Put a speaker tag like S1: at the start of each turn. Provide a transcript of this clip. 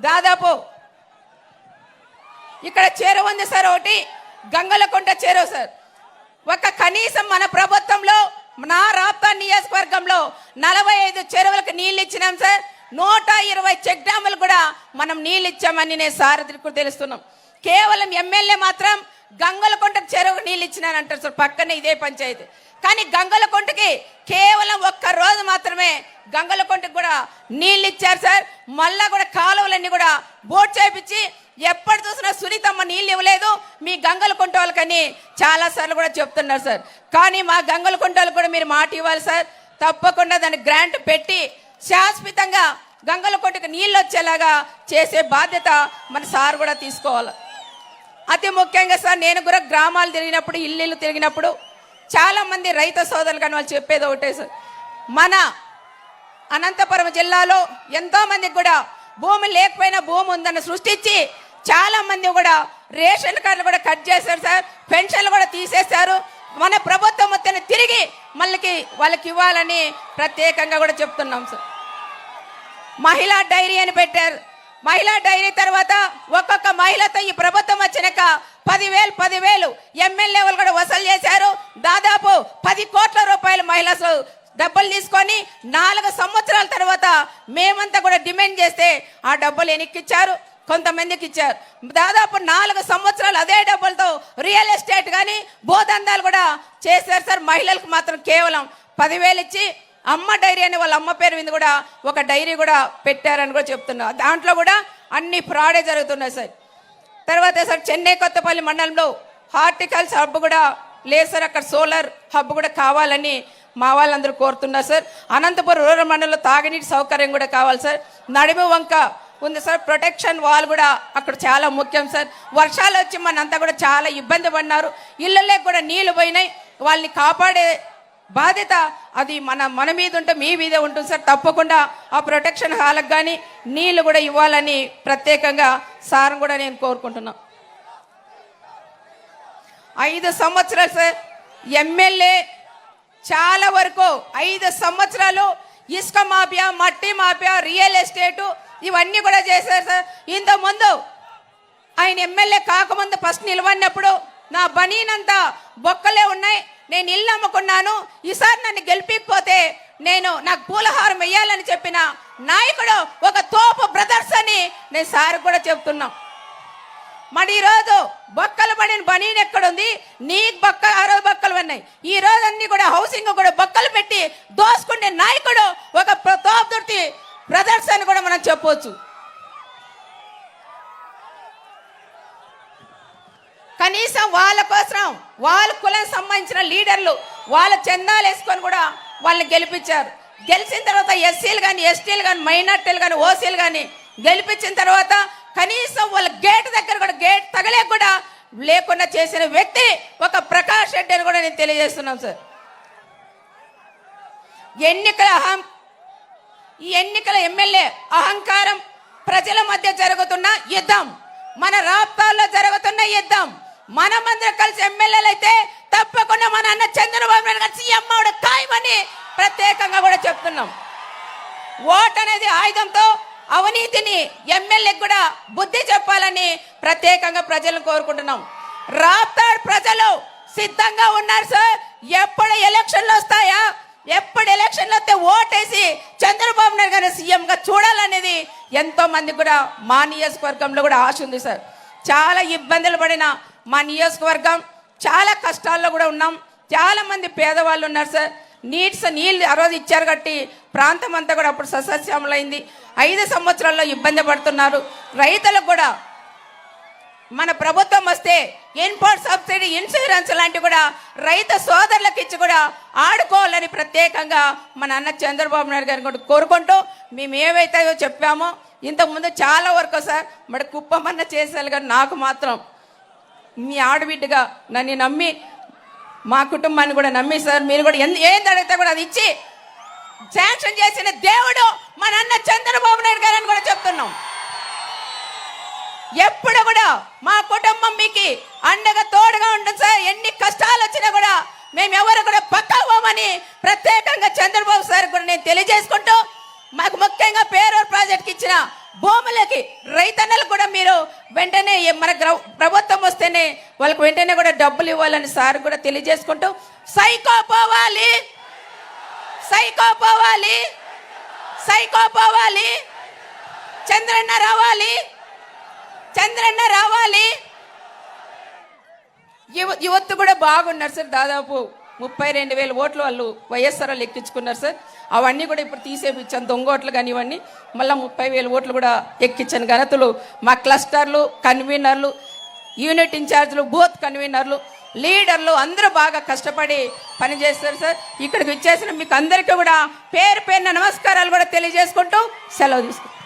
S1: దాదాపు ఇక్కడ చెరువు ఉంది సార్, ఒకటి గంగలకుంట చెరువు సార్. కనీసం మన ప్రభుత్వంలో నా రాప్తా నియోజకవర్గంలో 45 చెరువులకు నీళ్ళు ఇచ్చినాం సార్. 120 చెక్ డ్యాములు కూడా మనం నీళ్ళు ఇచ్చామని నేను సారథికు తెలుస్తున్నాం. కేవలం ఎమ్మెల్యే మాత్రం గంగలకుంట చెరువుకు నీళ్ళు ఇచ్చినానంటారు సార్, పక్కనే ఇదే పంచాయతీ. కానీ గంగలకుంటకి కేవలం ఒక్క రోజు మాత్రమే గంగలకుంటకి కూడా నీళ్ళు ఇచ్చారు సార్. మళ్ళా కూడా కాలువలన్నీ కూడా బోట్ చేయించి ఎప్పుడు చూసినా సునీతమ్మ నీళ్ళు ఇవ్వలేదు మీ గంగలకుంట వాళ్ళకని చాలాసార్లు కూడా చెప్తున్నారు సార్. కానీ మా గంగలకుంట వాళ్ళకి కూడా మీరు మాట ఇవ్వాలి సార్. తప్పకుండా దాన్ని గ్రాంట్ పెట్టి శాశ్వతంగా గంగలకుంటకి నీళ్ళు వచ్చేలాగా చేసే బాధ్యత మన సార్ కూడా తీసుకోవాలి. అతి ముఖ్యంగా సార్, నేను కూడా గ్రామాలు తిరిగినప్పుడు ఇల్లు తిరిగినప్పుడు చాలామంది రైతు సోదరులు కానీ వాళ్ళు చెప్పేది ఒకటే సార్, మన అనంతపురం జిల్లాలో ఎంతోమందికి కూడా భూమి లేకపోయినా భూమి ఉందని సృష్టించి చాలామంది కూడా రేషన్ కార్డులు కూడా కట్ చేశారు సార్, పెన్షన్లు కూడా తీసేశారు. మన ప్రభుత్వం మొత్తం తిరిగి మళ్ళీ వాళ్ళకి ఇవ్వాలని ప్రత్యేకంగా కూడా చెప్తున్నాం సార్. మహిళా డైరీ అని పెట్టారు. మహిళా డైరీ తర్వాత ఒక్కొక్క మహిళతో ఈ ప్రభుత్వం వచ్చినాక 10,000 ఎమ్మెల్యే వాళ్ళు కూడా వసూలు చేశారు. దాదాపు 10 కోట్ల రూపాయలు మహిళలు డబ్బులు తీసుకొని 4 సంవత్సరాల తర్వాత మేమంతా కూడా డిమాండ్ చేస్తే ఆ డబ్బులు ఎన్నికిచ్చారు, కొంతమందికి ఇచ్చారు. దాదాపు 4 సంవత్సరాలు అదే డబ్బులతో రియల్ ఎస్టేట్ కానీ భూదందాలు కూడా చేశారు సార్. మహిళలకు మాత్రం కేవలం 10,000 ఇచ్చి అమ్మ డైరీ అని వాళ్ళ అమ్మ పేరు మీద కూడా ఒక డైరీ కూడా పెట్టారని కూడా చెప్తున్నారు. దాంట్లో కూడా అన్ని ఫ్రాడే జరుగుతున్నాయి సార్. తర్వాత సార్ చెన్నై కొత్తపల్లి మండలంలో హార్టికల్చర్ హబ్ కూడా లేదు సార్, అక్కడ సోలార్ హబ్ కూడా కావాలని మా వాళ్ళందరూ కోరుతున్నారు సార్. అనంతపురం రూరల్ మండలంలో తాగునీటి సౌకర్యం కూడా కావాలి సార్. నడిమి వంక ఉంది సార్, ప్రొటెక్షన్ వాల్ కూడా అక్కడ చాలా ముఖ్యం సార్. వర్షాలు వచ్చి మనంతా కూడా చాలా ఇబ్బంది పడినారు, ఇళ్ళలో కూడా నీళ్లు పోయినాయి. వాళ్ళని కాపాడే బాధ్యత అది మన మీద ఉంటే మీ మీదే ఉంటుంది సార్. తప్పకుండా ఆ ప్రొటెక్షన్ హాల్కి కానీ నీళ్లు కూడా ఇవ్వాలని ప్రత్యేకంగా సార్ కూడా నేను కోరుకుంటున్నాను. 5 సంవత్సరాలు సార్ ఎమ్మెల్యే చాలా వరకు 5 సంవత్సరాలు ఇసుక మాఫియా, మట్టి మాఫియా, రియల్ ఎస్టేటు ఇవన్నీ కూడా చేశారు సార్. ఇంతకుముందు ఆయన ఎమ్మెల్యే కాకముందు ఫస్ట్ నిలవన్నప్పుడు నా బనీనంతా బొక్కలే ఉన్నాయి, నేను ఇల్లు అమ్ముకున్నాను, ఈసారి నన్ను గెలిపికపోతే నాకు పూలహారం వేయాలని చెప్పిన నాయకుడు ఒక తోపు బ్రదర్స్ అని నేను సార్ కూడా చెప్తున్నా. మరి ఈరోజు బొక్కలు పడిన బనీన్ ఎక్కడుంది, నీకు బొక్క 6 బొక్కలు ఉన్నాయి. ఈ రోజు అన్ని కూడా హౌసింగ్ కూడా బొక్కలు పెట్టి దోసుకునే నాయకుడు ఒక తోపు బ్రదర్స్ అని కూడా మనం చెప్పవచ్చు. కనీసం వాళ్ళ కోసం వాళ్ళ కులం సంబంధించిన లీడర్లు వాళ్ళ చందాలు వేసుకొని కూడా వాళ్ళని గెలిపించారు. గెలిచిన తర్వాత ఎస్సీలు కానీ, ఎస్టీలు కానీ, మైనార్టీలు కానీ, ఓసీలు కానీ గెలిపించిన తర్వాత కనీసం వాళ్ళ గేట్ దగ్గర కూడా గేట్ తగలే కూడా లేకుండా చేసిన వ్యక్తి ఒక ప్రకాష్ రెడ్డి అని కూడా నేను తెలియజేస్తున్నాను సార్. ఈ ఎన్నికల ఎమ్మెల్యే అహంకారం, ప్రజల మధ్య జరుగుతున్న యుద్ధం, మన రాష్ట్రాల్లో జరుగుతున్న యుద్ధం, మనమందరం కలిసి ఎమ్మెల్యేలు అయితే తప్పకుండా మన అన్న చంద్రబాబు నాయుడు గారు సీఎం అవడం ఖాయమని ప్రత్యేకంగా కూడా చెప్తున్నాం. ఓట్ అనేది ఆయుధంతో అవినీతిని ఎమ్మెల్యేకి కూడా బుద్ధి చెప్పాలని ప్రత్యేకంగా ప్రజలను కోరుకుంటున్నాం. రాప్తాడ్ ప్రజలు సిద్ధంగా ఉన్నారు సార్. ఎప్పుడు ఎలక్షన్లు వస్తాయా, ఎప్పుడు ఎలక్షన్లు వస్తే ఓటేసి చంద్రబాబు నాయుడు గారిని సీఎంగా చూడాలనేది ఎంతో మంది కూడా మా నియోజకవర్గంలో కూడా ఆశ ఉంది సార్. చాలా ఇబ్బందులు పడిన మా నియోజకవర్గం, చాలా కష్టాల్లో కూడా ఉన్నాం. చాలా మంది పేదవాళ్ళు ఉన్నారు సార్. నీళ్ళు ఆ రోజు ఇచ్చారు కట్టి ప్రాంతం అంతా కూడా అప్పుడు సస్యశ్యామలైంది. 5 సంవత్సరాల్లో ఇబ్బంది పడుతున్నారు. రైతులకు కూడా మన ప్రభుత్వం వస్తే ఇన్పుట్ సబ్సిడీ, ఇన్సూరెన్స్ లాంటివి కూడా రైతు సోదరులకు ఇచ్చి కూడా ఆడుకోవాలని ప్రత్యేకంగా మన అన్న చంద్రబాబు నాయుడు గారిని కూడా కోరుకుంటూ మేము ఏవైతే చెప్పామో ఇంతకుముందు చాలా వరకు సార్ మరి కుప్పమన్న చేసేయాలి. కానీ నాకు మాత్రం మీ ఆడబిడ్డగా నన్ను నమ్మి మా కుటుంబాన్ని కూడా నమ్మి సార్ మీరు కూడా ఏం అడిగితే కూడా అది ఇచ్చి శాంక్షన్ చేసిన దేవుడు మన అన్న చంద్రబాబు నాయుడు గారని కూడా చెప్తున్నాం. ఎప్పుడు కూడా మా కుటుంబం మీకు అండగా తోడుగా ఉంటుంది సార్. ఎన్ని కష్టాలు వచ్చినా కూడా మేము ఎవరు కూడా పక్కమని ప్రత్యేకంగా చంద్రబాబు సార్ కూడా నేను తెలియజేసుకుంటూ మాకు ముఖ్యంగా పేరూరు ప్రాజెక్ట్కి ఇచ్చిన భూములకి రైతన్నలకు కూడా మీరు వెంటనే మన ప్రభుత్వం వస్తేనే వాళ్ళకి వెంటనే కూడా డబ్బులు ఇవ్వాలని సార్ కూడా తెలియజేసుకుంటూ సైకో పోవాలి, సైకో పోవాలి, సైకో పోవాలి, చంద్రన్న రావాలి, చంద్రన్న రావాలి. యువత కూడా బాగున్నారు సార్. దాదాపు 32,000 ఓట్లు వాళ్ళు వైఎస్ఆర్ వాళ్ళు ఎక్కించుకున్నారు సార్. అవన్నీ కూడా ఇప్పుడు తీసేపించాను, దొంగ ఓట్లు కానీ ఇవన్నీ మళ్ళీ 30,000 ఓట్లు కూడా ఎక్కించాను. ఘనతలు మా క్లస్టర్లు, కన్వీనర్లు, యూనిట్ ఇన్ఛార్జ్లు, బూత్ కన్వీనర్లు, లీడర్లు అందరూ బాగా కష్టపడి పనిచేస్తారు సార్. ఇక్కడికి వచ్చేసిన మీకు అందరికీ కూడా పేరు పేరున నమస్కారాలు కూడా తెలియజేసుకుంటూ సెలవు తీసుకుంటాం.